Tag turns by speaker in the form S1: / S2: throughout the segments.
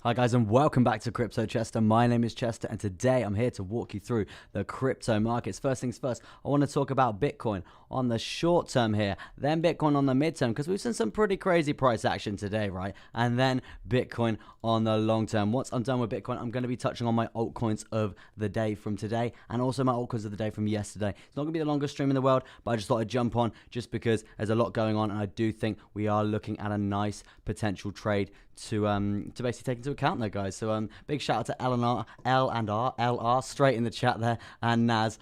S1: Hi guys, and welcome back to Crypto Chester. My name is Chester, and today I'm here to walk you through the crypto markets. First things first, I want to talk about Bitcoin on the short term here, then Bitcoin on the midterm, because we've seen some pretty crazy price action today, right? And then Bitcoin on the long term. Once I'm done with Bitcoin, I'm going to be touching on my altcoins of the day from today, and also my altcoins of the day from yesterday. It's not going to be the longest stream in the world, but I just thought I'd jump on just because there's a lot going on, and I do think we are looking at a nice potential trade to basically take into account there, guys. So big shout out to LR straight in the chat there, and Naz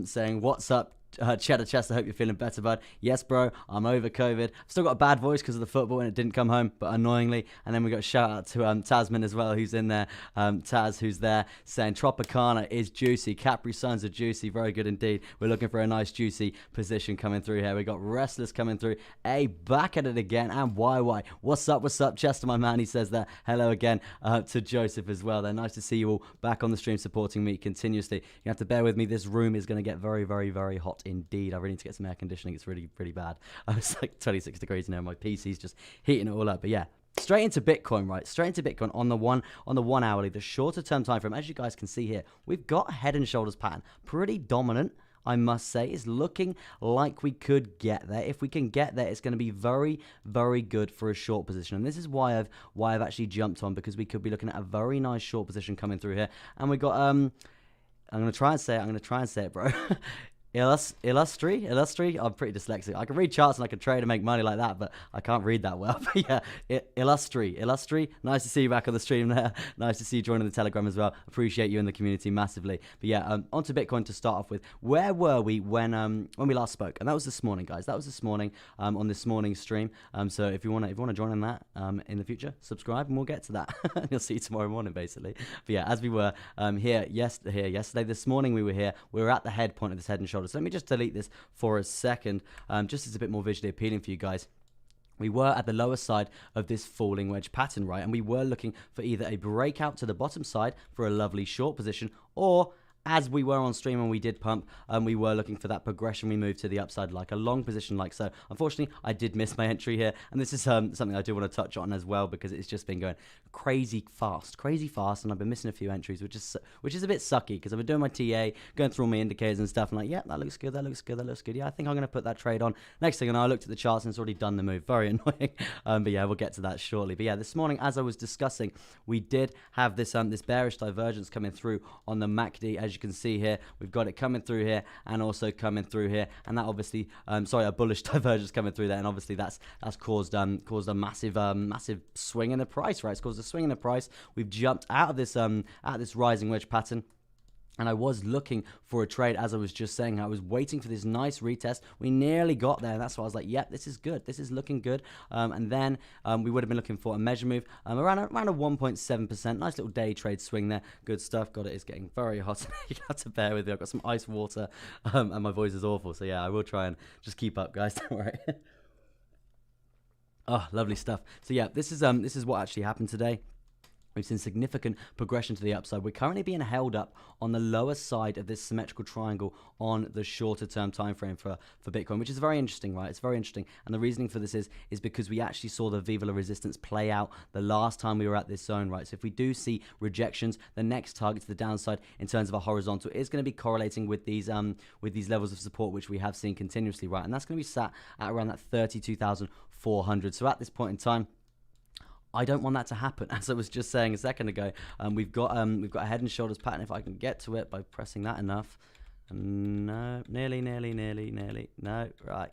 S1: saying what's up, Cheddar Chester, hope you're feeling better, bud. Yes, bro, I'm over COVID. I've still got a bad voice because of the football and it didn't come home, but annoyingly. And then we got a shout out to Tasman as well, who's in there. Taz, who's there, saying Tropicana is juicy. Capri Suns are juicy. Very good indeed. We're looking for a nice juicy position coming through here. We got Restless coming through. Hey, back at it again. And YY. What's up, Chester, my man? He says that. Hello again to Joseph as well. They're nice to see you all back on the stream supporting me continuously. You have to bear with me. This room is going to get very, very, very hot indeed. I really need to get some air conditioning. It's really pretty bad. It's like 26 degrees now. My PC's just heating it all up. But yeah, straight into Bitcoin, right? Straight into Bitcoin on the one hourly, the shorter term time frame. As you guys can see here, we've got a head and shoulders pattern, pretty dominant. I must say, is looking like we could get there. If we can get there, it's going to be very, very good for a short position. And this is why I've actually jumped on, because we could be looking at a very nice short position coming through here. And we got I'm gonna try and say it, bro. Illustri. I'm pretty dyslexic. I can read charts and I can trade and make money like that, but I can't read that well. But yeah, Illustri. Nice to see you back on the stream there. Nice to see you joining the Telegram as well. Appreciate you in the community massively. But yeah, onto Bitcoin to start off with. Where were we when we last spoke? And that was this morning, guys. That was this morning on this morning's stream. So if you wanna join on that in the future, subscribe and we'll get to that. You'll see you tomorrow morning, basically. But yeah, as we were here yesterday, this morning we were here. We were at the head point of this head and shoulders. So let me just delete this for a second, just as a bit more visually appealing for you guys. We were at the lower side of this falling wedge pattern, right? And we were looking for either a breakout to the bottom side for a lovely short position, or as we were on stream and we did pump, we were looking for that progression we moved to the upside, like a long position like so. Unfortunately, I did miss my entry here, and this is something I do want to touch on as well, because it's just been going crazy fast, and I've been missing a few entries, which is a bit sucky, because I've been doing my TA, going through all my indicators and stuff, and like, yeah, that looks good. Yeah, I think I'm going to put that trade on. Next thing I know, I looked at the charts and it's already done the move. Very annoying. But yeah, we'll get to that shortly. But yeah, this morning, as I was discussing, we did have this this bearish divergence coming through on the MACD. As you can see here, we've got it coming through here and also coming through here, and that obviously a bullish divergence coming through there, and obviously that's caused a massive swing in the price, right? It's caused a swing in the price. We've jumped out of this rising wedge pattern, and I was looking for a trade, as I was just saying. I was waiting for this nice retest. We nearly got there, and that's why I was like, yep, this is good. This is looking good. And then we would have been looking for a measure move around a 1.7%. Nice little day trade swing there. Good stuff. God, it is getting very hot. You have to bear with me. I've got some ice water, and my voice is awful. So yeah, I will try and just keep up, guys. Don't worry. Oh, lovely stuff. So yeah, this is what actually happened today. We've seen significant progression to the upside. We're currently being held up on the lower side of this symmetrical triangle on the shorter term time frame for Bitcoin, which is very interesting, right? It's very interesting. And the reasoning for this is because we actually saw the Viva la resistance play out the last time we were at this zone, right? So if we do see rejections, the next target to the downside in terms of a horizontal is going to be correlating with these levels of support, which we have seen continuously, right? And that's going to be sat at around that 32,400. So at this point in time, I don't want that to happen. As I was just saying a second ago, we've got a head and shoulders pattern. If I can get to it by pressing that enough, no, nearly, no, right.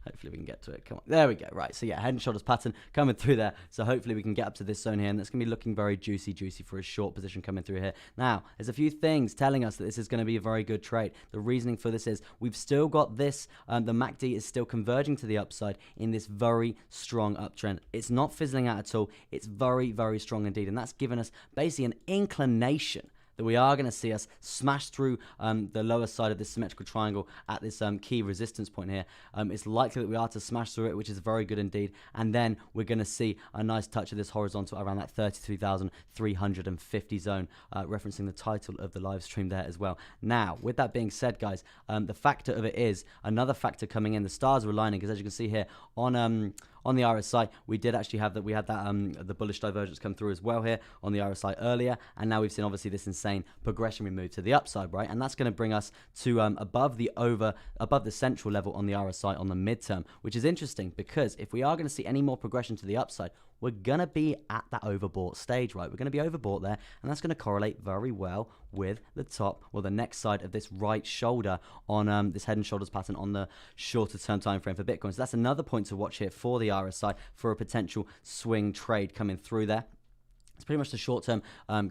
S1: Hopefully we can get to it. Come on. There we go. Right. So yeah, head and shoulders pattern coming through there. So hopefully we can get up to this zone here, and that's going to be looking very juicy for a short position coming through here. Now, there's a few things telling us that this is going to be a very good trade. The reasoning for this is we've still got this, the MACD is still converging to the upside in this very strong uptrend. It's not fizzling out at all. It's very, very strong indeed. And that's given us basically an inclination that we are going to see us smash through the lower side of this symmetrical triangle at this key resistance point here. It's likely that we are to smash through it, which is very good indeed. And then we're going to see a nice touch of this horizontal around that 33,350 zone, referencing the title of the live stream there as well. Now, with that being said, guys, the factor of it is another factor coming in. The stars are aligning, because as you can see here on on the RSI, we did actually have that. We had that the bullish divergence come through as well here on the RSI earlier, and now we've seen obviously this insane progression we moved to the upside, right? And that's going to bring us to above the central level on the RSI on the midterm, which is interesting because if we are going to see any more progression to the upside, we're going to be at that overbought stage, right? We're going to be overbought there, and that's going to correlate very well with the top or the next side of this right shoulder on this head and shoulders pattern on the shorter term time frame for Bitcoin. So that's another point to watch here for the RSI for a potential swing trade coming through there. It's pretty much the short term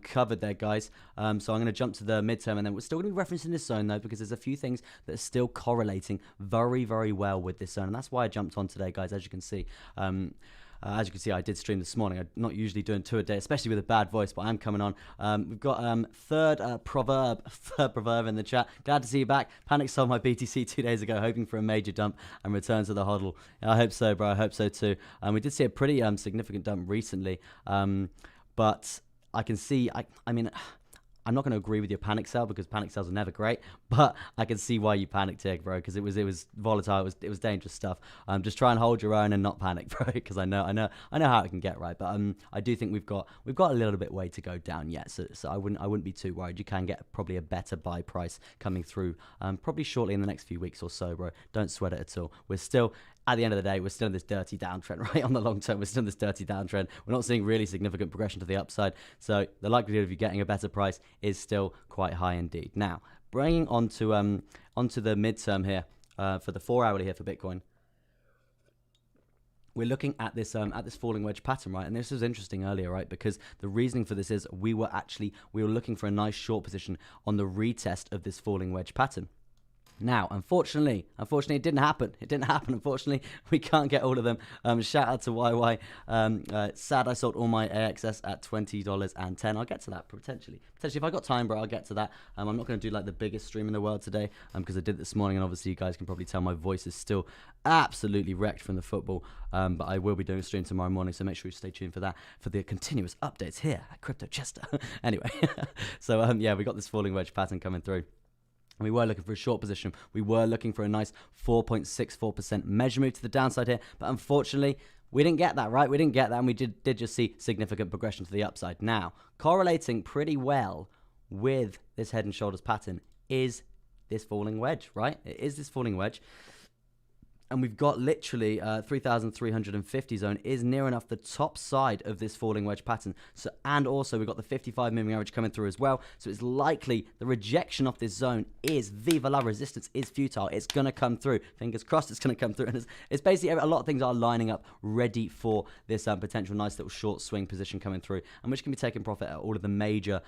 S1: covered there, guys. So I'm going to jump to the midterm, and then we're still going to be referencing this zone, though, because there's a few things that are still correlating very, very well with this zone. And that's why I jumped on today, guys, as you can see. As you can see, I did stream this morning. I'm not usually doing 2 a day, especially with a bad voice, but I'm coming on. We've got third proverb in the chat. Glad to see you back. Panic sold my BTC 2 days ago, hoping for a major dump and return to the hodl. I hope so, bro. I hope so too. We did see a pretty significant dump recently, but I can see. I mean, I'm not going to agree with your panic sell because panic sells are never great, but I can see why you panicked here, bro, because it was volatile, it was dangerous stuff. Just try and hold your own and not panic, bro, because I know how it can get, right. But I do think we've got a little bit way to go down yet, so I wouldn't be too worried. You can get probably a better buy price coming through, probably shortly in the next few weeks or so, bro. Don't sweat it at all. We're still. At the end of the day, we're still in this dirty downtrend, right? On the long term, we're still in this dirty downtrend. We're not seeing really significant progression to the upside. So the likelihood of you getting a better price is still quite high indeed. Now, bringing onto the midterm here, for the 4-hourly here for Bitcoin, we're looking at this falling wedge pattern, right? And this was interesting earlier, right? Because the reasoning for this is we were looking for a nice short position on the retest of this falling wedge pattern. Now, unfortunately, it didn't happen. Unfortunately, we can't get all of them. Shout out to YY. Sad I sold all my AXS at $20.10. I'll get to that potentially. If I got time, bro, I'll get to that. I'm not going to do like the biggest stream in the world today because I did it this morning, and obviously you guys can probably tell my voice is still absolutely wrecked from the football. But I will be doing a stream tomorrow morning, so make sure you stay tuned for that, for the continuous updates here at Crypto Chester. Anyway, so yeah, we got this falling wedge pattern coming through. We were looking for a short position. We were looking for a nice 4.64% measure move to the downside here. But unfortunately, we didn't get that, right? We didn't get that, and we did just see significant progression to the upside. Now, correlating pretty well with this head and shoulders pattern is this falling wedge, right? It is this falling wedge. And we've got literally 3,350 zone is near enough the top side of this falling wedge pattern. So, and also we've got the 55 moving average coming through as well. So it's likely the rejection of this zone is viva la resistance is futile. It's going to come through. Fingers crossed it's going to come through. And it's basically a lot of things are lining up ready for this potential nice little short swing position coming through, and which can be taking profit at all of the major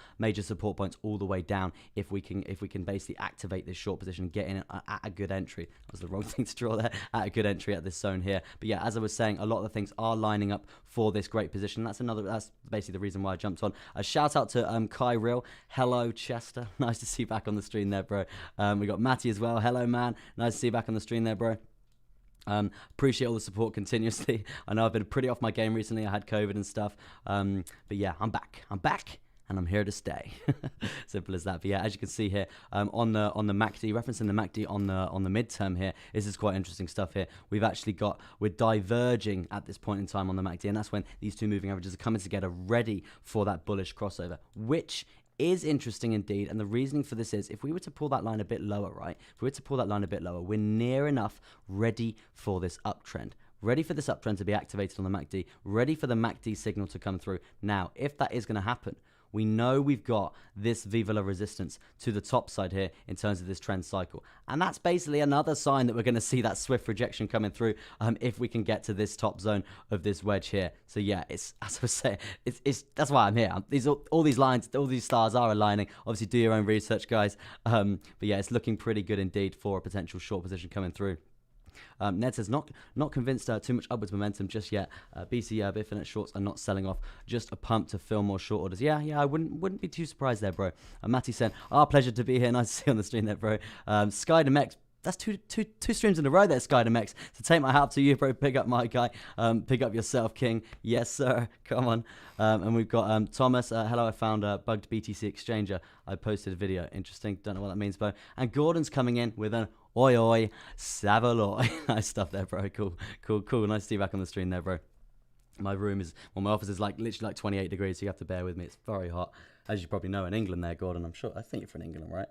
S1: support points all the way down if we can basically activate this short position and get in at a good entry. That was the wrong thing to draw there. At a good entry at this zone here. But yeah, as I was saying, a lot of the things are lining up for this great position. That's basically the reason why I jumped on. A shout out to Kai Real. Hello, Chester. Nice to see you back on the stream there, bro. We got Matty as well. Hello, man. Nice to see you back on the stream there, bro. Appreciate all the support continuously. I know I've been pretty off my game recently. I had COVID and stuff. But yeah, I'm back. And I'm here to stay. Simple as that. But yeah, as you can see here, on the MACD, referencing the MACD on the midterm here, this is quite interesting stuff here. We're diverging at this point in time on the MACD, and that's when these two moving averages are coming together ready for that bullish crossover, which is interesting indeed. And the reasoning for this is if we were to pull that line a bit lower, right? If we were to pull that line a bit lower, we're near enough ready for this uptrend. Ready for this uptrend to be activated on the MACD, ready for the MACD signal to come through. Now, if that is going to happen, we know we've got this viva la resistance to the top side here in terms of this trend cycle. And that's basically another sign that we're going to see that swift rejection coming through if we can get to this top zone of this wedge here. So yeah, it's, as I was saying, that's why I'm here. All these lines, all these stars are aligning. Obviously, do your own research, guys. But yeah, it's looking pretty good indeed for a potential short position coming through. Ned says, not convinced too much upwards momentum just yet. BC Bifinet shorts are not selling off. Just a pump to fill more short orders. Yeah, I wouldn't be too surprised there, bro. Matty said, pleasure to be here. Nice to see you on the stream there, bro. Sky to Mex. That's two streams in a row there, Sky to Mex. So take my hat to you, bro. Pick up my guy. Pick up yourself, King. Yes, sir. Come on. And we've got Thomas. Hello, I found a bugged BTC exchanger. I posted a video. Interesting. Don't know what that means, bro. And Gordon's coming in with an Oi, oi, Savaloy. Nice stuff there, bro. Cool. Nice to see you back on the stream there, bro. My room is, well, my office is like literally like 28 degrees, so you have to bear with me. It's very hot. As you probably know, in England there, Gordon, I think you're from England, right?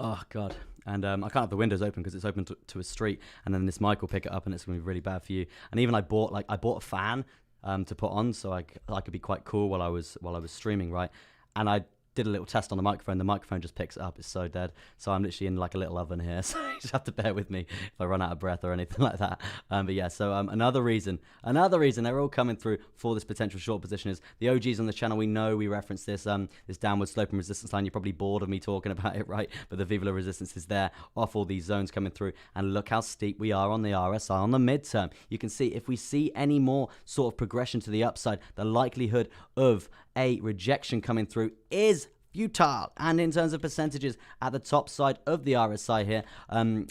S1: Oh, God. And I can't have the windows open because it's open to a street, and then this mic will pick it up, and it's going to be really bad for you. And even I bought a fan to put on so I could be quite cool while I was streaming, right? And I did a little test on the microphone just picks it up. It's so dead. So I'm literally in like a little oven here, so you just have to bear with me if I run out of breath or anything like that. But yeah, so another reason they're all coming through for this potential short position is the OGs on the channel. We know we reference this this downward sloping resistance line. You're probably bored of me talking about it, right? But the Vivula resistance is there off all these zones coming through, and look how steep we are on the RSI on the midterm. You can see if we see any more sort of progression to the upside, the likelihood of a rejection coming through is futile. And in terms of percentages at the top side of the RSI here,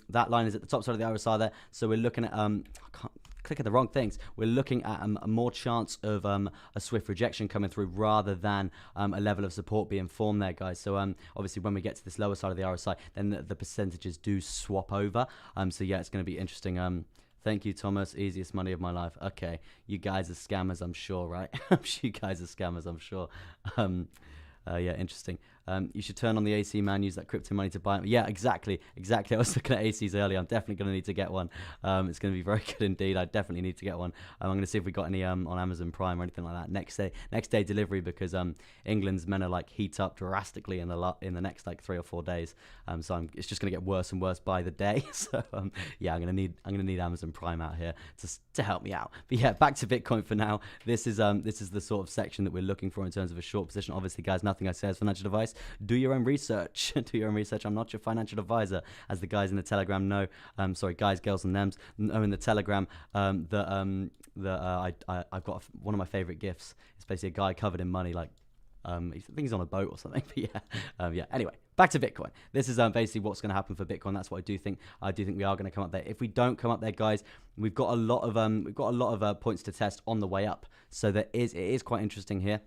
S1: that line is at the top side of the RSI there, so we're looking at I can't click at the wrong things. We're looking at a more chance of a swift rejection coming through rather than a level of support being formed there, guys. So obviously when we get to this lower side of the RSI, then the percentages do swap over. So yeah, it's going to be interesting. Thank you, Thomas. Easiest money of my life. Okay, you guys are scammers, I'm sure, right? I'm sure you guys are scammers, I'm sure. Yeah, interesting. You should turn on the AC, man. Use that crypto money to buy them. Yeah, exactly. I was looking at ACs earlier. I'm definitely going to need to get one. It's going to be very good indeed. I definitely need to get one. I'm going to see if we got any on Amazon Prime or anything like that. Next day delivery, because England's meant to like heat up drastically in the next like 3 or 4 days. So it's just going to get worse and worse by the day. So yeah, I'm going to need Amazon Prime out here to help me out. But yeah, back to Bitcoin for now. This is the sort of section that we're looking for in terms of a short position. Obviously, guys, nothing I say is financial advice. Do your own research. Do your own research. I'm not your financial advisor, as the guys in the Telegram know. Sorry, guys, girls, and thems know in the Telegram I've got one of my favorite gifs. It's basically a guy covered in money, like I think he's on a boat or something. But yeah, Anyway, back to Bitcoin. This is basically what's going to happen for Bitcoin. That's what I do think. I do think we are going to come up there. If we don't come up there, guys, we've got a lot of points to test on the way up. So it is quite interesting here.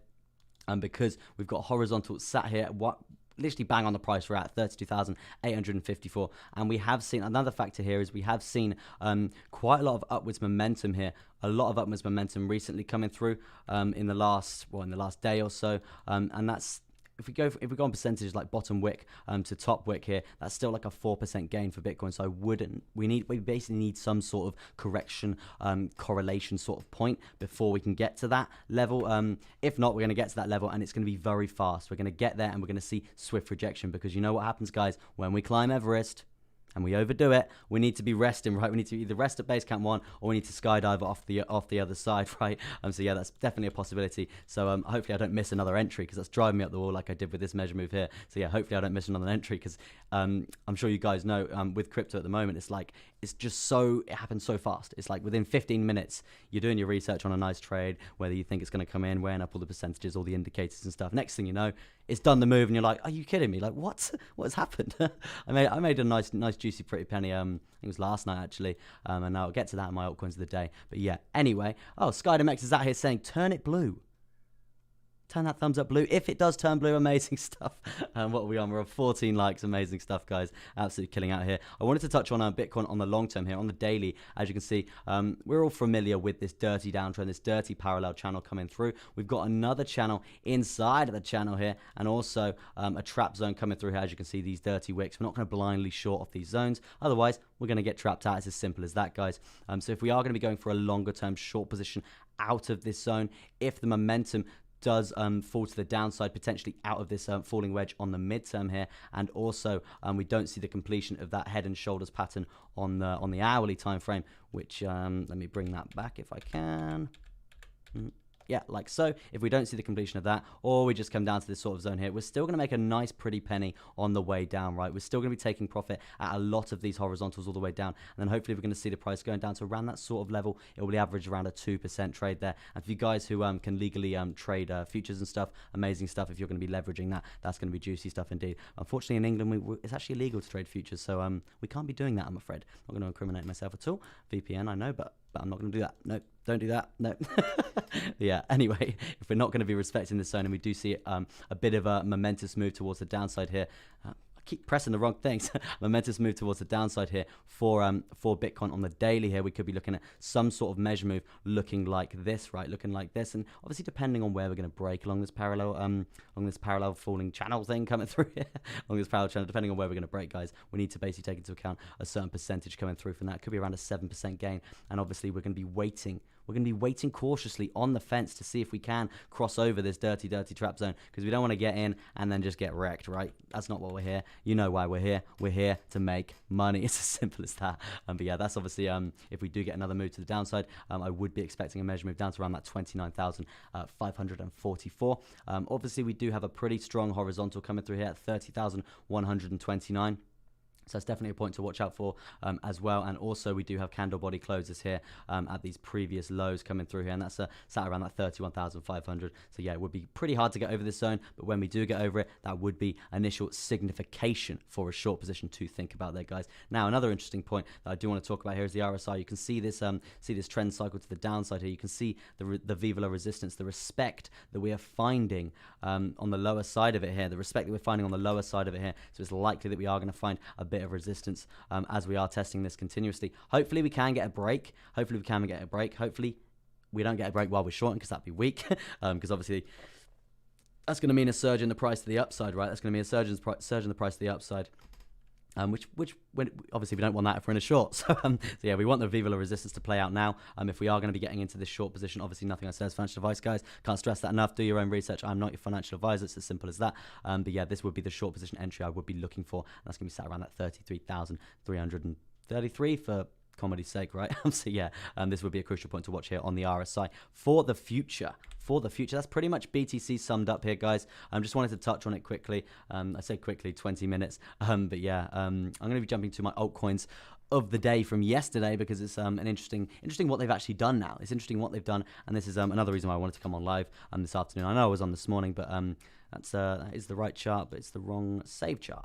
S1: Because we've got horizontal sat here at literally bang on the price we're at, 32,854, and we have seen another factor here is we have seen quite a lot of upwards momentum here, a lot of upwards momentum recently coming through in the last day or so, and that's. If we go on percentages like bottom wick to top wick here, that's still like a 4% gain for Bitcoin. So we basically need some sort of correction, correlation sort of point before we can get to that level. If not, we're going to get to that level and it's going to be very fast. We're going to get there and we're going to see swift rejection, because you know what happens, guys, when we climb Everest and we overdo it, we need to be resting, right? We need to either rest at base camp 1 or we need to skydive off the other side, right? So yeah, that's definitely a possibility. So hopefully I don't miss another entry, because that's driving me up the wall like I did with this measure move here. So yeah, hopefully I don't miss another entry, because I'm sure you guys know with crypto at the moment, it happens so fast. It's like within 15 minutes, you're doing your research on a nice trade, whether you think it's going to come in, weighing up all the percentages, all the indicators and stuff. Next thing you know, it's done the move and you're like, are you kidding me? Like, what has happened? I made a nice juicy pretty penny. I think it was last night actually, and I'll get to that in my altcoins of the day. But yeah, anyway, SkyDMX is out here saying turn it blue. Turn that thumbs up blue. If it does turn blue, amazing stuff. What are we on? We're on 14 likes. Amazing stuff, guys. Absolutely killing out here. I wanted to touch on Bitcoin on the long term here, on the daily. As you can see, we're all familiar with this dirty downtrend, this dirty parallel channel coming through. We've got another channel inside of the channel here, and also a trap zone coming through here. As you can see, these dirty wicks. We're not going to blindly short off these zones. Otherwise, we're going to get trapped out. It's as simple as that, guys. So if we are going to be going for a longer term short position out of this zone, if the momentum does fall to the downside, potentially out of this falling wedge on the midterm here, and also we don't see the completion of that head and shoulders pattern on the hourly time frame, which let me bring that back if I can. Yeah, like so. If we don't see the completion of that, or we just come down to this sort of zone here, we're still going to make a nice pretty penny on the way down, right? We're still going to be taking profit at a lot of these horizontals all the way down, and then hopefully we're going to see the price going down to around that sort of level. It will average around a 2% trade there. And for you guys who can legally trade futures and stuff, amazing stuff. If you're going to be leveraging that, that's going to be juicy stuff indeed. Unfortunately, in England, it's actually illegal to trade futures, so we can't be doing that, I'm afraid. I'm not going to incriminate myself at all. VPN, I know, but I'm not going to do that. No, don't do that. No. Yeah, anyway, if we're not going to be respecting this zone and we do see a bit of a momentous move towards the downside here, I keep pressing the wrong things. Momentous move towards the downside here for Bitcoin on the daily here. We could be looking at some sort of measure move looking like this, right? Looking like this, and obviously depending on where we're going to break along this parallel falling channel thing coming through here, along this parallel channel, depending on where we're going to break, guys, we need to basically take into account a certain percentage coming through from that. It could be around a 7% gain, and obviously we're going to be waiting. We're going to be waiting cautiously on the fence to see if we can cross over this dirty trap zone, because we don't want to get in and then just get wrecked, right? That's not what we're here. You know why we're here. We're here to make money. It's as simple as that. But yeah, that's obviously, if we do get another move to the downside, I would be expecting a measure move down to around that 29,544. Obviously, we do have a pretty strong horizontal coming through here at 30,129. So that's definitely a point to watch out for as well. And also we do have candle body closes here at these previous lows coming through here. And that's sat around that 31,500. So yeah, it would be pretty hard to get over this zone. But when we do get over it, that would be initial signification for a short position to think about there, guys. Now, another interesting point that I do want to talk about here is the RSI. You can see this trend cycle to the downside here. You can see the Viva La resistance, the respect that we are finding on the lower side of it here, the respect that we're finding on the lower side of it here. So it's likely that we are going to find a bit of resistance as we are testing this continuously. Hopefully we can get a break. Hopefully we don't get a break while we're shorting, because that'd be weak. Because obviously that's going to mean a surge in the price to the upside, right? That's going to mean a surge in the price to the upside. Which obviously we don't want that if we're in a short. So yeah, we want the Viva La resistance to play out now. If we are going to be getting into this short position, obviously nothing I said is financial advice, guys. Can't stress that enough. Do your own research. I'm not your financial advisor. It's as simple as that. But yeah, this would be the short position entry I would be looking for. And that's going to be sat around that 33,333 for comedy's sake, right? So yeah, this would be a crucial point to watch here on the RSI for the future. That's pretty much BTC summed up here, guys. Just wanted to touch on it quickly. I say quickly, 20 minutes. But yeah, I'm going to be jumping to my altcoins of the day from yesterday, because it's an interesting what they've actually done now. It's interesting what they've done, and this is another reason why I wanted to come on live this afternoon. I know I was on this morning, but that is the right chart, but it's the wrong save chart.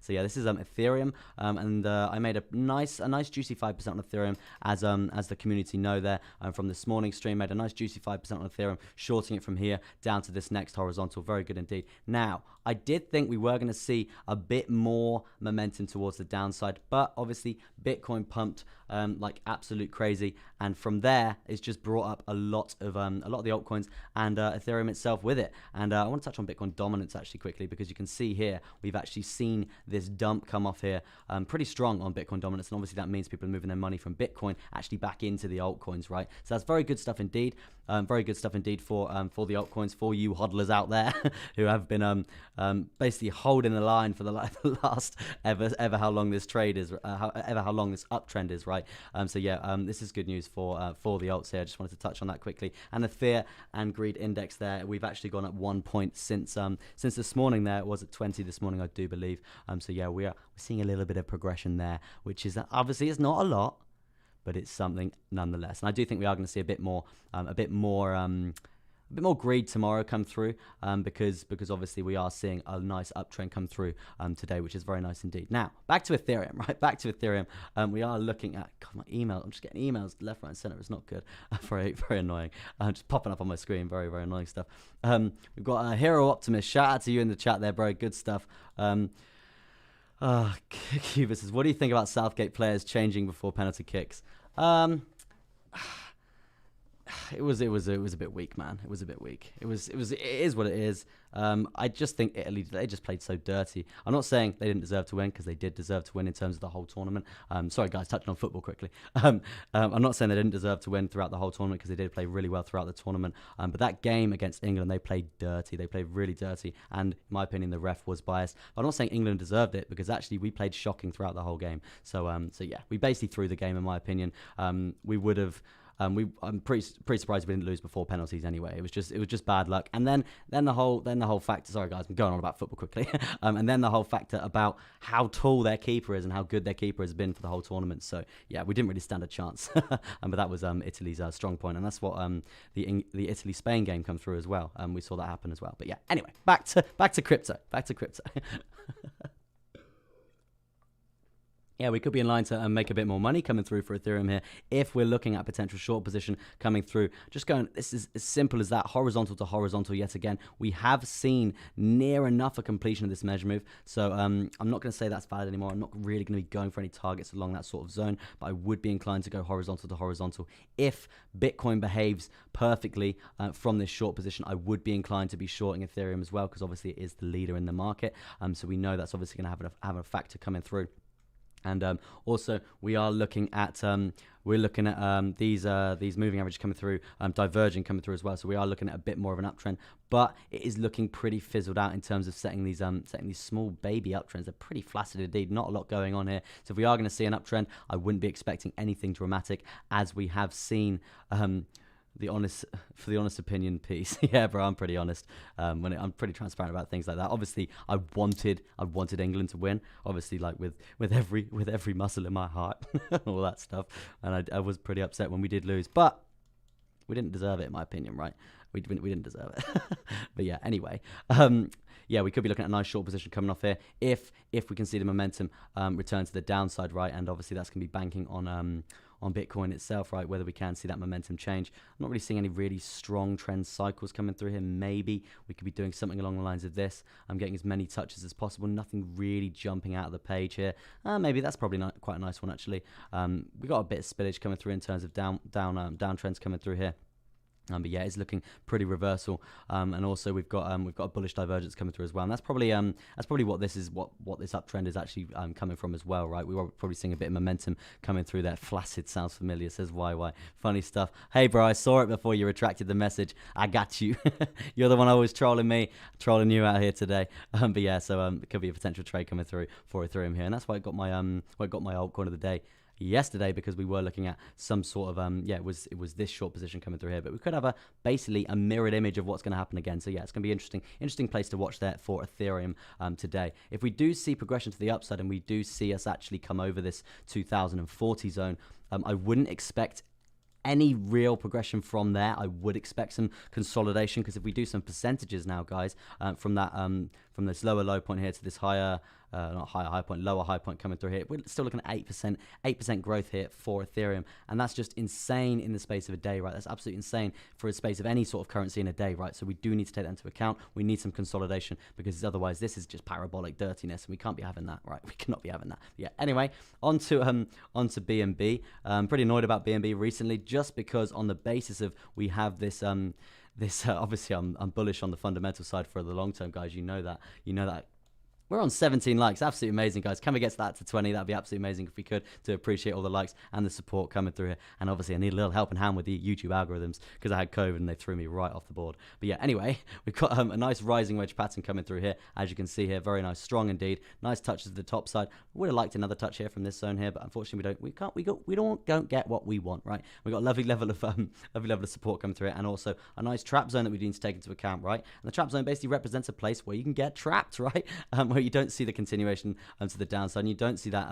S1: So yeah, this is Ethereum, and I made a nice juicy 5% on Ethereum, as the community know there from this morning's stream. Made a nice juicy 5% on Ethereum, shorting it from here down to this next horizontal. Very good indeed. Now, I did think we were going to see a bit more momentum towards the downside, but obviously Bitcoin pumped like absolute crazy, and from there it's just brought up a lot of the altcoins and Ethereum itself with it. And I want to touch on Bitcoin dominance actually quickly, because you can see here we've actually seen this dump come off here pretty strong on Bitcoin dominance, and obviously that means people are moving their money from Bitcoin actually back into the altcoins, right? So that's very good stuff indeed. Very good stuff indeed for the altcoins, for you hodlers out there who have been basically holding the line for the last ever how long this trade is, how long this uptrend is, right? So yeah, this is good news for the alts here. I just wanted to touch on that quickly. And the fear and greed index there, we've actually gone up 1 point since this morning. There it was at 20 this morning, I do believe. So yeah, we're seeing a little bit of progression there, which is obviously it's not a lot, but it's something nonetheless. And I do think we are going to see a bit more greed tomorrow come through, because obviously we are seeing a nice uptrend come through today, which is very nice indeed. Now, back to Ethereum, right? Back to Ethereum. We are looking at, God, my email. I'm just getting emails left, right, and center. It's not good. Very, very annoying. Just popping up on my screen. Very, very annoying stuff. We've got Hero Optimist. Shout out to you in the chat there, bro. Good stuff. Cuba says, what do you think about Southgate players changing before penalty kicks? It was a bit weak, man. It was a bit weak. It is what it is. I just think Italy, they just played so dirty. I'm not saying they didn't deserve to win, because they did deserve to win in terms of the whole tournament. Sorry guys, touching on football quickly. I'm not saying they didn't deserve to win throughout the whole tournament, because they did play really well throughout the tournament. But that game against England, they played dirty. They played really dirty, and in my opinion, the ref was biased. But I'm not saying England deserved it, because actually we played shocking throughout the whole game. So yeah, we basically threw the game, in my opinion. We would have. I'm pretty surprised we didn't lose before penalties anyway. It was just bad luck. And then the whole factor. Sorry guys, I'm going on about football quickly. And then the whole factor about how tall their keeper is and how good their keeper has been for the whole tournament. So yeah, we didn't really stand a chance. But that was Italy's strong point, and that's what the Italy-Spain game come through as well. We saw that happen as well. But yeah, anyway, back to crypto. Yeah, we could be in line to make a bit more money coming through for Ethereum here if we're looking at potential short position coming through. Just going, this is as simple as that, horizontal to horizontal yet again. We have seen near enough a completion of this measure move. So I'm not going to say that's valid anymore. I'm not really going to be going for any targets along that sort of zone, but I would be inclined to go horizontal to horizontal. If Bitcoin behaves perfectly from this short position, I would be inclined to be shorting Ethereum as well, because obviously it is the leader in the market. So we know that's obviously going to have a factor coming through. And also, we are looking at these moving averages coming through, diverging coming through as well. So we are looking at a bit more of an uptrend, but it is looking pretty fizzled out in terms of setting these small baby uptrends. They're pretty flaccid indeed. Not a lot going on here. So if we are going to see an uptrend, I wouldn't be expecting anything dramatic, as we have seen. The honest opinion piece. Yeah, bro, I'm pretty honest. I'm pretty transparent about things like that. Obviously, I wanted England to win. Obviously, like with every muscle in my heart, all that stuff. And I was pretty upset when we did lose, but we didn't deserve it, in my opinion, right? We didn't deserve it. But yeah, anyway. Yeah, we could be looking at a nice short position coming off here if we can see the momentum return to the downside, right? And obviously that's going to be banking on Bitcoin itself, right? Whether we can see that momentum change. I'm not really seeing any really strong trend cycles coming through here. Maybe we could be doing something along the lines of this. I'm getting as many touches as possible. Nothing really jumping out of the page here. Maybe that's probably quite a nice one, actually. We got a bit of spillage coming through in terms of down trends coming through here. But yeah, it's looking pretty reversal, and also we've got a bullish divergence coming through as well, and that's probably what this uptrend is actually coming from as well, right? We were probably seeing a bit of momentum coming through there. Flaccid sounds familiar, says YY. Funny stuff. Hey bro, I saw it before you retracted the message. I got you. You're the one always trolling me, trolling you out here today. But yeah, so it could be a potential trade coming through for Ethereum here, and that's why I got my altcoin of the day yesterday, because we were looking at some sort of it was this short position coming through here, but we could have basically a mirrored image of what's going to happen again. So yeah, it's going to be interesting place to watch there for Ethereum today. If we do see progression to the upside and we do see us actually come over this 2040 zone, I wouldn't expect any real progression from there. I would expect some consolidation, because if we do some percentages now, guys, from this lower low point here to this higher not higher high point, lower high point coming through here, we're still looking at 8% growth here for Ethereum, and that's just insane in the space of a day, right? That's absolutely insane for a space of any sort of currency in a day, right? So we do need to take that into account. We need some consolidation, because otherwise this is just parabolic dirtiness, and we can't be having that, right? We cannot be having that. Yeah. Anyway, on to BNB. Pretty annoyed about BNB recently, just because on the basis of we have this obviously I'm bullish on the fundamental side for the long term, guys. You know that. We're on 17 likes. Absolutely amazing, guys. Can we get to that to 20? That'd be absolutely amazing if we could, to appreciate all the likes and the support coming through here. And obviously, I need a little helping hand with the YouTube algorithms, because I had COVID and they threw me right off the board. But yeah, anyway, we've got a nice rising wedge pattern coming through here. As you can see here, very nice, strong indeed. Nice touches to the top side. Would have liked another touch here from this zone here, but unfortunately we don't get what we want, right? We got a lovely level of support coming through it, and also a nice trap zone that we need to take into account, right? And the trap zone basically represents a place where you can get trapped, right? Where you don't see the continuation to the downside, and you don't see that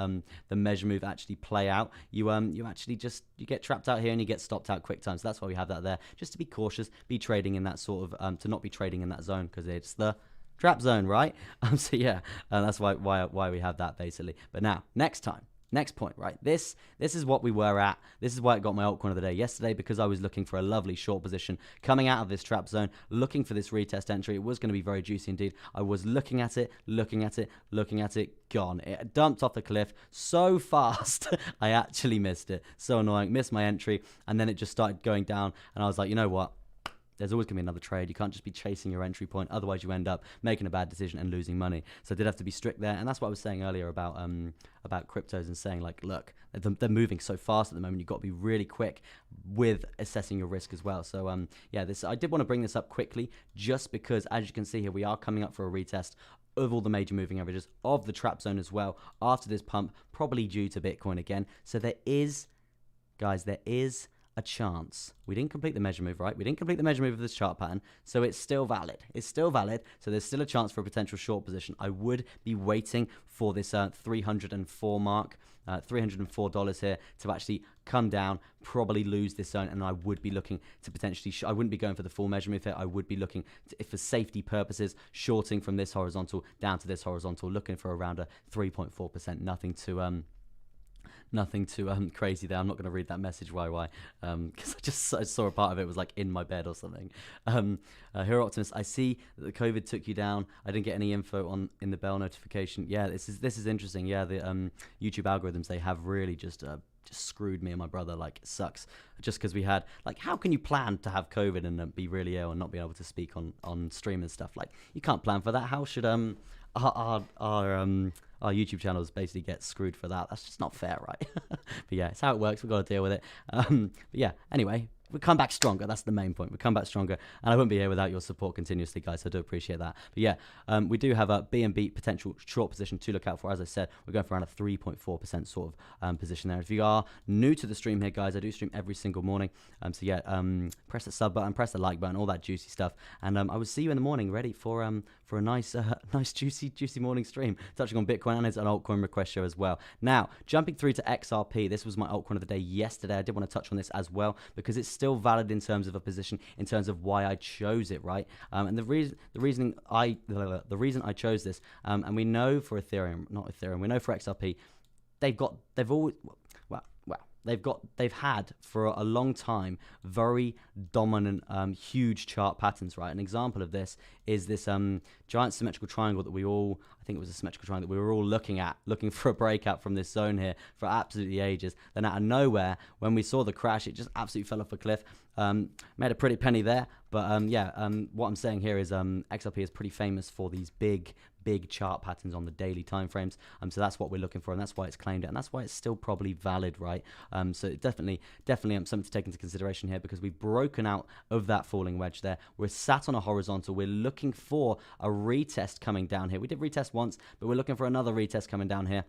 S1: the measure move actually play out. You actually you get trapped out here and you get stopped out quick time. So that's why we have that there, just to be cautious, be trading in that sort of to not be trading in that zone, because it's the trap zone, right? So yeah, that's why we have that basically. But now, next point, right? This is what we were at. This is why I got my altcoin of the day yesterday, because I was looking for a lovely short position coming out of this trap zone, looking for this retest entry. It was going to be very juicy indeed. I was looking at it, gone. It dumped off the cliff so fast, I actually missed it. So annoying, missed my entry, and then it just started going down, and I was like, you know what? There's always going to be another trade. You can't just be chasing your entry point. Otherwise, you end up making a bad decision and losing money. So I did have to be strict there. And that's what I was saying earlier about cryptos, and saying, like, look, they're moving so fast at the moment. You've got to be really quick with assessing your risk as well. So, yeah, I did want to bring this up quickly, just because, as you can see here, we are coming up for a retest of all the major moving averages of the trap zone as well after this pump, probably due to Bitcoin again. So there is a chance. We didn't complete the measure move, right? We didn't complete the measure move of this chart pattern, so it's still valid. So there's still a chance for a potential short position. I would be waiting for this 304 mark, $304 here to actually come down, probably lose this zone, and I would be looking to potentially, I wouldn't be going for the full measure move here. I would be looking to, for safety purposes, shorting from this horizontal down to this horizontal, looking for around a 3.4%, nothing Nothing too crazy there. I'm not going to read that message, YY, because I saw a part of it was like in my bed or something. Hero Optimist, I see that the COVID took you down. I didn't get any info on in the bell notification. Yeah, this is interesting. Yeah, the YouTube algorithms, they have really just screwed me and my brother. Like, it sucks. Just because we had, like, how can you plan to have COVID and be really ill and not be able to speak on stream and stuff? Like, you can't plan for that. How should our YouTube channels basically get screwed for that? That's just not fair, right? But yeah, it's how it works. We've got to deal with it. But yeah, anyway, we come back stronger. That's the main point. We come back stronger, and I wouldn't be here without your support continuously, guys. So I do appreciate that. But yeah, we do have a B&B potential short position to look out for. As I said, we're going for around a 3.4% sort of position there. If you are new to the stream here, guys, I do stream every single morning. So yeah, press the sub button, press the like button, all that juicy stuff, and I will see you in the morning, ready for a nice juicy morning stream, touching on Bitcoin, and it's an altcoin request show as well. Now, jumping through to XRP, this was my altcoin of the day yesterday. I did want to touch on this as well because it's still valid in terms of a position, in terms of why I chose it, right? And the reason I chose this, and we know for Ethereum, not Ethereum, we know for XRP, they've had for a long time very dominant, huge chart patterns, right? An example of this is this giant symmetrical triangle that I think it was a symmetrical triangle that we were all looking for a breakout from this zone here for absolutely ages. Then out of nowhere, when we saw the crash, it just absolutely fell off a cliff. Made a pretty penny there, but what I'm saying here is XRP is pretty famous for these big chart patterns on the daily time frames. So that's what we're looking for, and that's why it's claimed it, and that's why it's still probably valid, right? So it definitely something to take into consideration here, because we've broken out of that falling wedge there. We're sat on a horizontal. We're looking for a retest coming down here. We did retest once, but we're looking for another retest coming down here.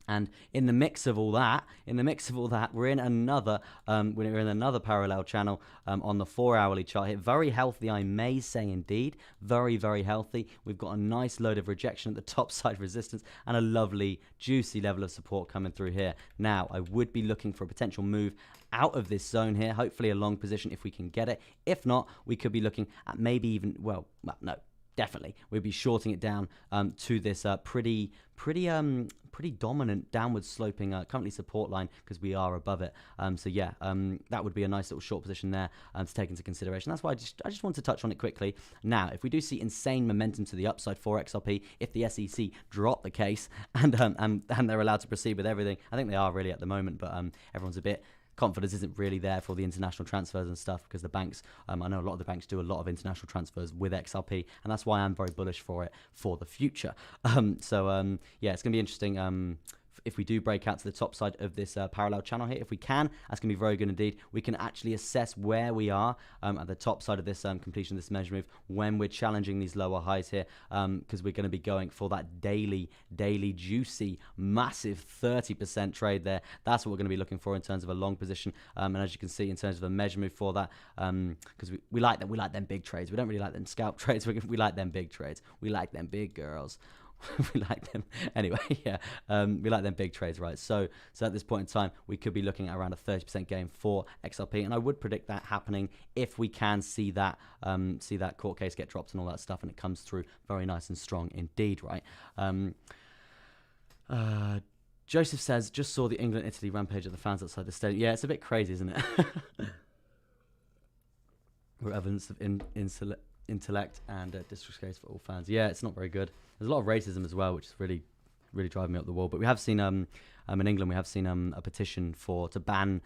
S1: And in the mix of all that, we're in another parallel channel on the 4-hourly chart here. Very healthy, I may say, indeed. Very, very healthy. We've got a nice load of rejection at the top side resistance and a lovely, juicy level of support coming through here. Now, I would be looking for a potential move out of this zone here, hopefully a long position if we can get it. If not, we could be looking at maybe even, no, definitely we'd be shorting it down to this pretty dominant downward sloping currently support line, because we are above it. So yeah, that would be a nice little short position there to take into consideration. That's why I just want to touch on it quickly. Now, if we do see insane momentum to the upside for XRP, if the SEC drop the case and they're allowed to proceed with everything, I think they are really at the moment, but everyone's a bit. Confidence isn't really there for the international transfers and stuff, because the banks, I know a lot of the banks do a lot of international transfers with XRP, and that's why I'm very bullish for it for the future. Yeah, it's going to be interesting. If we do break out to the top side of this parallel channel here, if we can, that's going to be very good indeed. We can actually assess where we are at the top side of this completion of this measure move when we're challenging these lower highs here, because we're going to be going for that daily juicy massive 30% trade there. That's what we're going to be looking for in terms of a long position, and as you can see, in terms of a measure move for that, because we like them big trades. We don't really like them scalp trades. We like them big trades. We like them big girls. We like them anyway. Yeah, we like them big trades, right? So at this point in time, we could be looking at around a 30% gain for XRP, and I would predict that happening if we can see that court case get dropped and all that stuff, and it comes through very nice and strong indeed, right? Joseph says, just saw the England-Italy rampage of the fans outside the stadium. Yeah, it's a bit crazy, isn't it? We're evidence of intellect and disrespect for all fans. Yeah, it's not very good. There's a lot of racism as well, which is really driving me up the wall. But we have seen in England, we have seen a petition to ban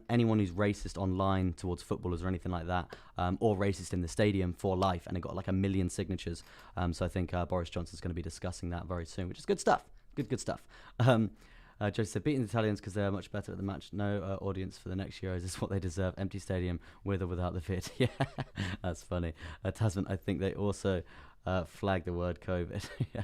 S1: anyone who's racist online towards footballers or anything like that, or racist in the stadium for life, and it got like 1 million signatures. So I think Boris Johnson's going to be discussing that very soon, which is good stuff. Good stuff. Joe said, beating the Italians because they are much better at the match. No audience for the next Euros is what they deserve. Empty stadium with or without the vid. Yeah, that's funny. Tasman, I think they also flag the word COVID. Yeah,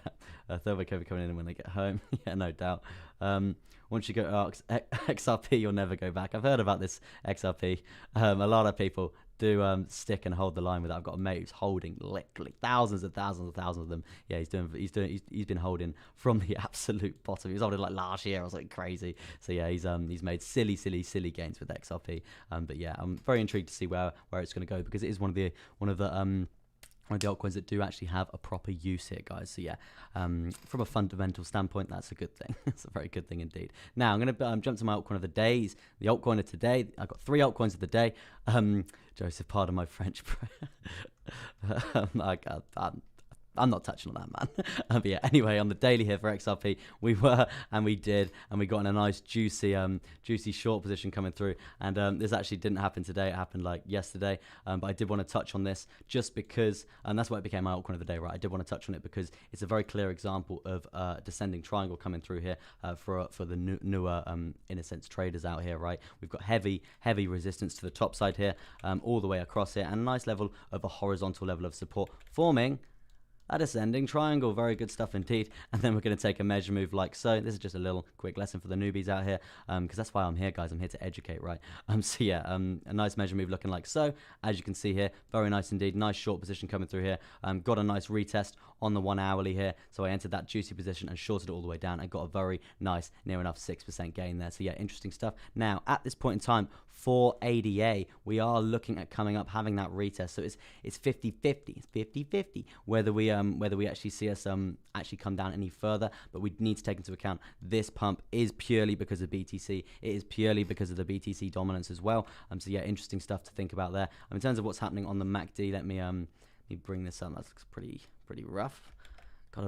S1: third wave COVID coming in when they get home. Yeah, no doubt. Once you go XRP, you'll never go back. I've heard about this XRP. A lot of people do stick and hold the line with that. I've got a mate who's holding literally thousands of them. Yeah, he's been holding from the absolute bottom. He was holding like last year or something crazy. So yeah, he's made silly gains with XRP. But yeah, I'm very intrigued to see where it's going to go, because it is one of the one of the altcoins that do actually have a proper use here, guys. So yeah, from a fundamental standpoint, that's a good thing. It's a very good thing indeed. Now I'm going to jump to my altcoin of the days. The altcoin of today, I've got 3 altcoins of the day. Joseph, pardon my French. I'm not touching on that, man. But yeah, anyway, on the daily here for XRP, we were, and we did, and we got in a nice juicy short position coming through. And this actually didn't happen today. It happened like yesterday. But I did want to touch on this just because, and that's why it became my altcoin of the day, right? I did want to touch on it because it's a very clear example of descending triangle coming through here for the newer, in a sense, traders out here, right? We've got heavy resistance to the top side here, all the way across here, and a nice level of a horizontal level of support forming a descending triangle. Very good stuff indeed. And then we're going to take a measure move like so. This is just a little quick lesson for the newbies out here, because that's why I'm here, guys. I'm here to educate, right? So yeah, a nice measure move looking like so. As you can see here, very nice indeed. Nice short position coming through here. Got a nice retest on the 1 hourly here. So I entered that juicy position and shorted it all the way down and got a very nice, near enough 6% gain there. So yeah, interesting stuff. Now, at this point in time, for ADA, we are looking at coming up, having that retest. So it's 50-50. It's 50-50 whether we actually see us actually come down any further. But we need to take into account this pump is purely because of BTC. It is purely because of the BTC dominance as well. So yeah, interesting stuff to think about there. In terms of what's happening on the MACD, let me bring this up. That looks pretty rough. I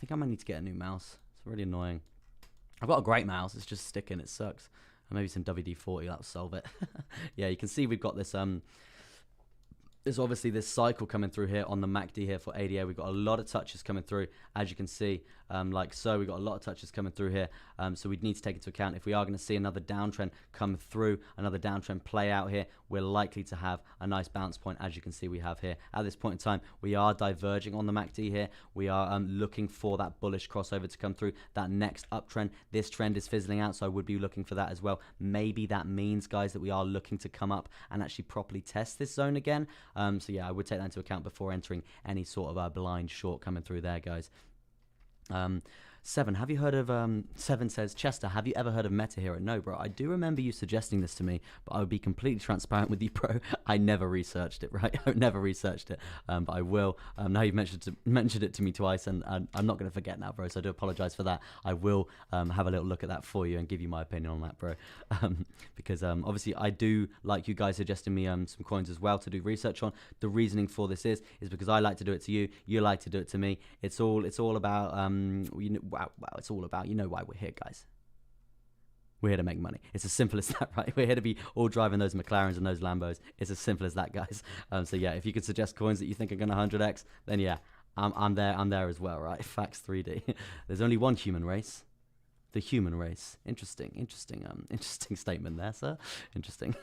S1: think I might need to get a new mouse. It's really annoying. I've got a great mouse. It's just sticking. It sucks. Maybe some WD-40, that'll solve it. Yeah, you can see we've got this there's obviously this cycle coming through here on the MACD here for ADA. We've got a lot of touches coming through, as you can see, like so. We've got a lot of touches coming through here. So we need to take into account if we are going to see another downtrend come through, another downtrend play out here, we're likely to have a nice bounce point, as you can see we have here. At this point in time, we are diverging on the MACD here. We are looking for that bullish crossover to come through, that next uptrend. This trend is fizzling out, so I would be looking for that as well. Maybe that means, guys, that we are looking to come up and actually properly test this zone again. So yeah, I would take that into account before entering any sort of blind short coming through there, guys. Seven, have you heard of, Seven says, Chester, have you ever heard of Meta Hero? No, bro, I do remember you suggesting this to me, but I would be completely transparent with you, bro. I never researched it, right? I never researched it, but I will. Now you've mentioned it to me twice, and I'm not going to forget now, bro, so I do apologize for that. I will have a little look at that for you and give you my opinion on that, bro, because obviously I do like you guys suggesting me some coins as well to do research on. The reasoning for this is because I like to do it to you, you like to do it to me. It's all about, wow, it's all about, you know why we're here, guys. We're here to make money. It's as simple as that, right? We're here to be all driving those McLarens and those Lambos. It's as simple as that, guys. So yeah, if you could suggest coins that you think are going to 100x, then yeah, I'm there as well, right? Facts 3D. There's only one human race. The human race. Interesting statement there, sir. Interesting.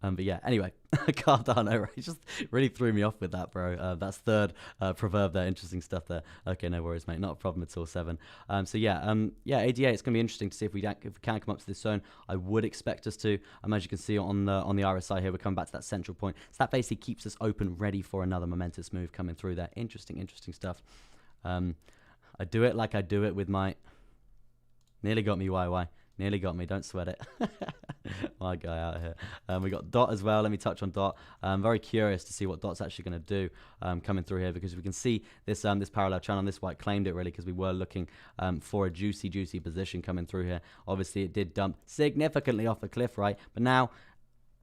S1: But yeah, anyway, Cardano, right? Just really threw me off with that, bro. That's third proverb there. Interesting stuff there. Okay, no worries, mate. Not a problem at all, Seven. So yeah, ADA, it's going to be interesting to see if we can come up to this zone. I would expect us to. As you can see on the RSI here, we're coming back to that central point. So that basically keeps us open, ready for another momentous move coming through there. Interesting stuff. I do it like I do it with my... Nearly got me, YY. Nearly got me, don't sweat it. My guy out here. We got Dot as well. Let me touch on Dot. I'm very curious to see what Dot's actually going to do coming through here, because we can see this this parallel channel. This white claimed it really because we were looking for a juicy position coming through here. Obviously, it did dump significantly off a cliff, right? But now,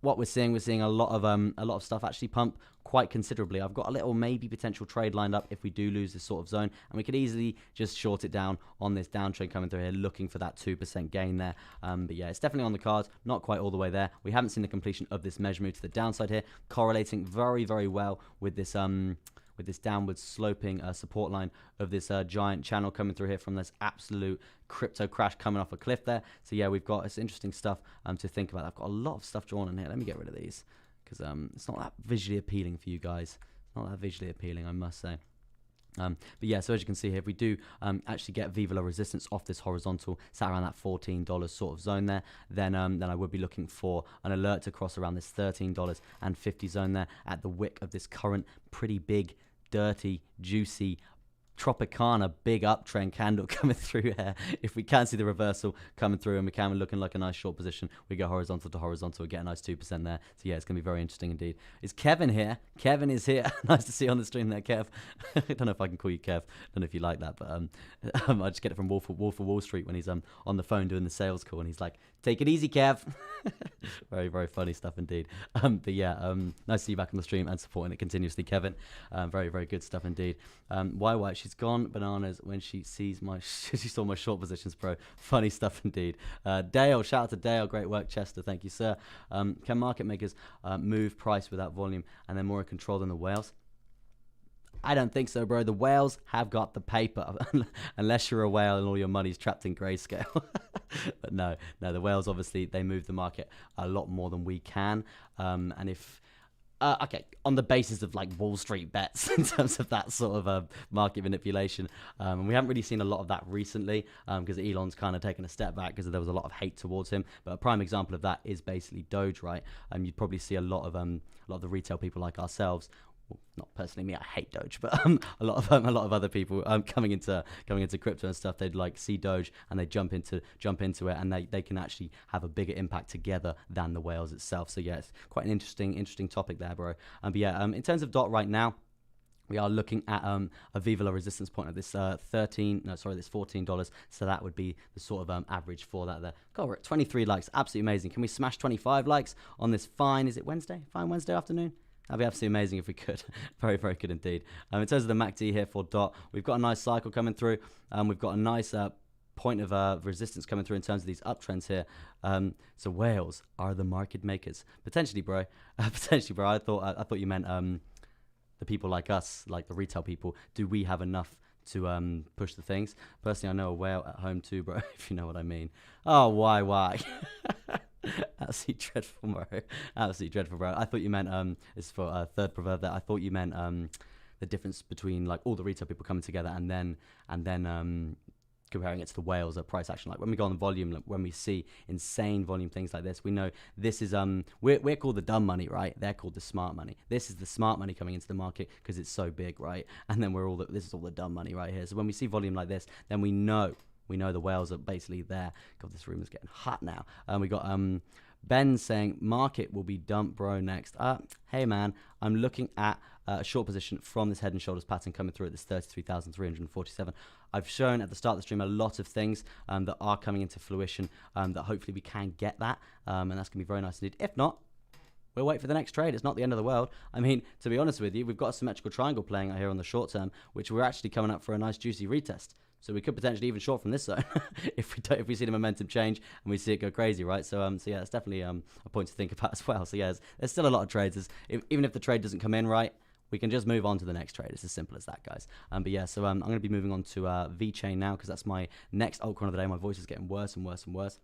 S1: what we're seeing a lot of stuff actually pump quite considerably. I've got a little maybe potential trade lined up if we do lose this sort of zone, and we could easily just short it down on this downtrend coming through here, looking for that 2% gain there. But yeah, it's definitely on the cards, not quite all the way there. We haven't seen the completion of this measure move to the downside here, correlating very well with this downward sloping support line of this giant channel coming through here from this absolute crypto crash coming off a cliff there. So yeah, we've got this interesting stuff to think about. I've got a lot of stuff drawn in here. Let me get rid of these because it's not that visually appealing for you guys. It's not that visually appealing, I must say. But yeah, so as you can see here, if we do actually get Viva La resistance off this horizontal, sat around that $14 sort of zone there, then I would be looking for an alert to cross around this $13.50 zone there at the wick of this current pretty big, dirty, juicy Tropicana big uptrend candle coming through here. If we can see the reversal coming through and we can looking like a nice short position, we go horizontal to horizontal, we get a nice 2% there. So yeah, it's gonna be very interesting indeed. Is Kevin here? Kevin is here. Nice to see you on the stream there, Kev. I don't know if I can call you Kev. I don't know if you like that, but I just get it from Wolf of Wall Street when he's on the phone doing the sales call and he's like, "Take it easy, Kev." Very, very funny stuff indeed. But yeah, nice to see you back on the stream and supporting it continuously, Kevin. Very, very good stuff indeed. Why? She's gone bananas when she sees she saw my short positions, bro. Funny stuff indeed. Dale, shout out to Dale. Great work, Chester. Thank you, sir. Can market makers move price without volume and they're more in control than the whales? I don't think so, bro. The whales have got the paper, unless you're a whale and all your money's trapped in grayscale. But no, the whales, obviously, they move the market a lot more than we can. And if, okay, on the basis of like Wall Street bets in terms of that sort of market manipulation. And we haven't really seen a lot of that recently because Elon's kind of taken a step back because there was a lot of hate towards him. But a prime example of that is basically Doge, right? You'd probably see a lot of the retail people like ourselves. Well, not personally me, I hate Doge, but a lot of other people coming into crypto and stuff, they'd like see Doge and they jump into it, and they can actually have a bigger impact together than the whales itself. So yeah, it's quite an interesting topic there, bro. But yeah, in terms of DOT right now, we are looking at a Viva La resistance point of this $14. So that would be the sort of average for that there. God, we're at 23 likes, absolutely amazing. Can we smash 25 likes on this fine? Is it Wednesday? Fine Wednesday afternoon. That'd be absolutely amazing if we could. Very, very good indeed. In terms of the MACD here for DOT, we've got a nice cycle coming through. We've got a nice point of resistance coming through in terms of these uptrends here. So whales are the market makers. Potentially, bro. Potentially, bro. I thought you meant the people like us, like the retail people. Do we have enough to push the things? Personally, I know a whale at home too, bro, if you know what I mean. Oh, why? Absolutely dreadful, bro. Absolutely dreadful, bro. I thought you meant it's for a third proverb there. I thought you meant the difference between like all the retail people coming together and then comparing it to the whales at price action. Like when we go on the volume, like when we see insane volume things like this, we know this is we're called the dumb money, right? They're called the smart money. This is the smart money coming into the market because it's so big, right? And then this is all the dumb money right here. So when we see volume like this, then we know the whales are basically there. God, this room is getting hot now. We got Ben saying market will be dumped, bro, next. Hey man, I'm looking at a short position from this head and shoulders pattern coming through at this 33,347. I've shown at the start of the stream a lot of things that are coming into fruition that hopefully we can get that, and that's gonna be very nice indeed. If not, we'll wait for the next trade. It's not the end of the world. I mean, to be honest with you, we've got a symmetrical triangle playing out here on the short term, which we're actually coming up for a nice juicy retest. So we could potentially even short from this zone if we see the momentum change and we see it go crazy, right? So yeah, it's definitely a point to think about as well. So yeah, there's still a lot of trades. Even if the trade doesn't come in right, we can just move on to the next trade. It's as simple as that, guys. But yeah, so I'm going to be moving on to VeChain now because that's my next altcoin of the day. My voice is getting worse and worse and worse.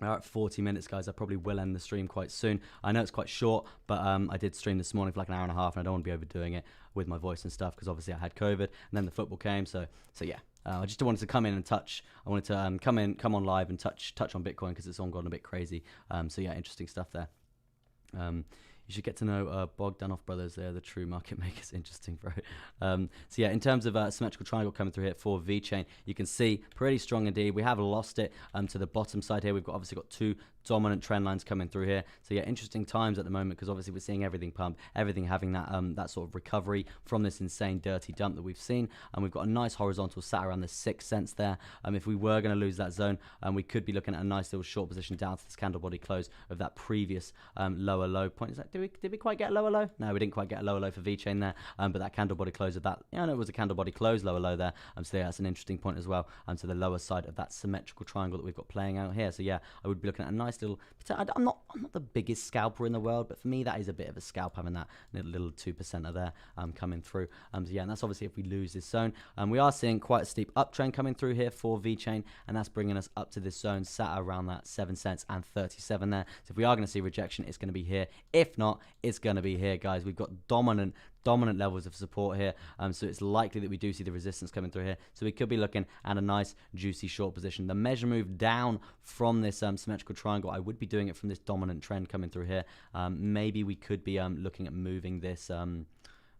S1: We're at 40 minutes, guys. I probably will end the stream quite soon. I know it's quite short, but I did stream this morning for like an hour and a half, and I don't want to be overdoing it with my voice and stuff because obviously I had COVID, and then the football came. So yeah, I just wanted to come in and touch. I wanted to come on live and touch on Bitcoin because it's all gone a bit crazy. So yeah, interesting stuff there. You should get to know Bogdanov brothers. They're the true market makers. Interesting, bro. So yeah, in terms of symmetrical triangle coming through here for VeChain, you can see pretty strong indeed. We have lost it to the bottom side here. We've obviously got two dominant trend lines coming through here. So yeah, interesting times at the moment because obviously we're seeing everything pump, everything having that sort of recovery from this insane dirty dump that we've seen. And we've got a nice horizontal sat around the 6 cents there. If we were going to lose that zone, we could be looking at a nice little short position down to this candle body close of that previous lower low point. Is that, did we quite get a lower low? No, we didn't quite get a lower low for VeChain there. But that candle body close of that, no, it was a candle body close lower low there. So yeah, that's an interesting point as well. To the lower side of that symmetrical triangle that we've got playing out here. So yeah, I would be looking at a nice little. I'm not the biggest scalper in the world, but for me that is a bit of a scalp having that little 2% there coming through. So yeah, and that's obviously if we lose this zone. We are seeing quite a steep uptrend coming through here for VeChain, and that's bringing us up to this zone sat around that 7 cents and 37 there. So if we are going to see rejection, it's going to be here. If not, it's going to be here, guys. We've got dominant levels of support here, so it's likely that we do see the resistance coming through here, so we could be looking at a nice juicy short position. The measure move down from this symmetrical triangle, I would be doing it from this dominant trend coming through here. Maybe we could be looking at moving this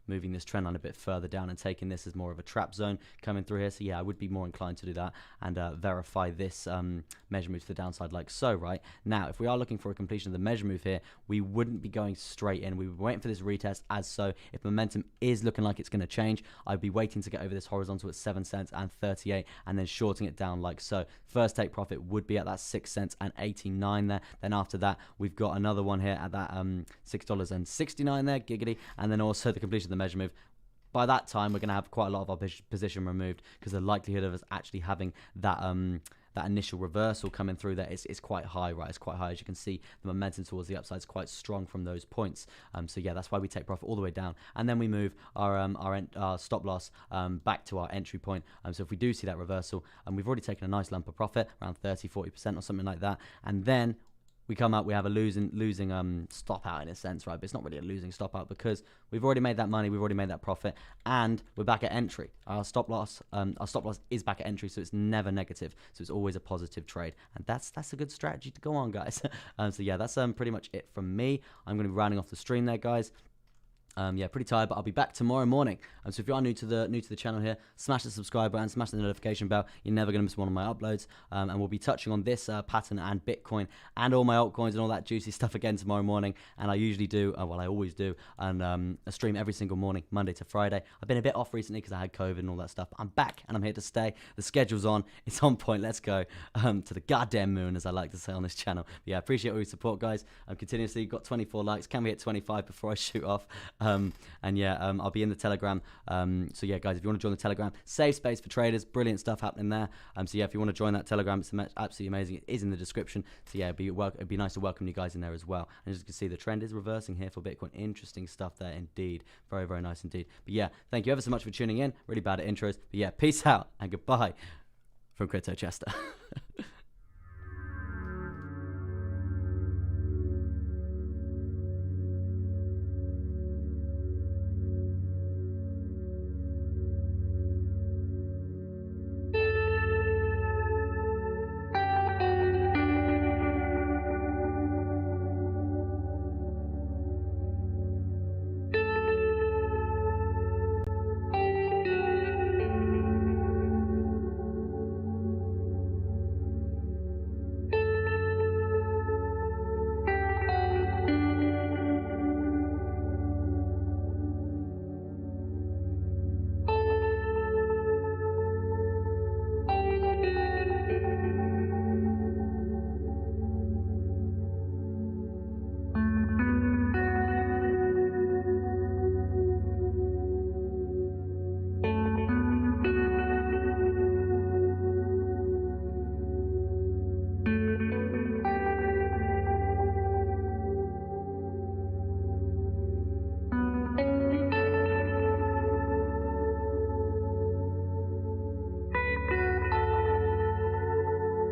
S1: moving this trend line a bit further down and taking this as more of a trap zone coming through here. So yeah, I would be more inclined to do that and verify this measure move to the downside like so. Right now, if we are looking for a completion of the measure move here, we wouldn't be going straight in. We would be waiting for this retest as so. If momentum is looking like it's going to change, I'd be waiting to get over this horizontal at 7 cents and 38 and then shorting it down like so. First take profit would be at that 6 cents and 89 there. Then after that, we've got another one here at that $6.69 there, giggity, and then also the completion of the measure move. By that time, we're going to have quite a lot of our position removed because the likelihood of us actually having that that initial reversal coming through there is quite high, right? It's quite high. As you can see, the momentum towards the upside is quite strong from those points. So yeah, that's why we take profit all the way down, and then we move our stop loss back to our entry point. So if we do see that reversal, and we've already taken a nice lump of profit, around 30-40% or something like that, and then we come out, we have a losing stop out in a sense, right? But it's not really a losing stop out because we've already made that money, we've already made that profit, and we're back at entry. Our stop loss is back at entry, so it's never negative. So it's always a positive trade, and that's a good strategy to go on, guys. So yeah, that's pretty much it from me. I'm going to be rounding off the stream there, guys. Yeah, pretty tired, but I'll be back tomorrow morning. So if you are new to the channel here, smash the subscribe button, smash the notification bell. You're never going to miss one of my uploads. And we'll be touching on this pattern and Bitcoin and all my altcoins and all that juicy stuff again tomorrow morning. And I usually do, well, I always do, and a stream every single morning, Monday to Friday. I've been a bit off recently because I had COVID and all that stuff. But I'm back and I'm here to stay. The schedule's on. It's on point. Let's go to the goddamn moon, as I like to say on this channel. But yeah, I appreciate all your support, guys. I'm continuously got 24 likes. Can we hit 25 before I shoot off? And yeah, I'll be in the Telegram. So yeah, guys, if you want to join the Telegram, safe space for traders, brilliant stuff happening there. So yeah, if you want to join that Telegram, it's absolutely amazing. It is in the description. So yeah, it'd be nice to welcome you guys in there as well. And as you can see, the trend is reversing here for Bitcoin. Interesting stuff there indeed. Very, very nice indeed. But yeah, thank you ever so much for tuning in. Really bad at intros. But yeah, peace out and goodbye from Crypto Chester.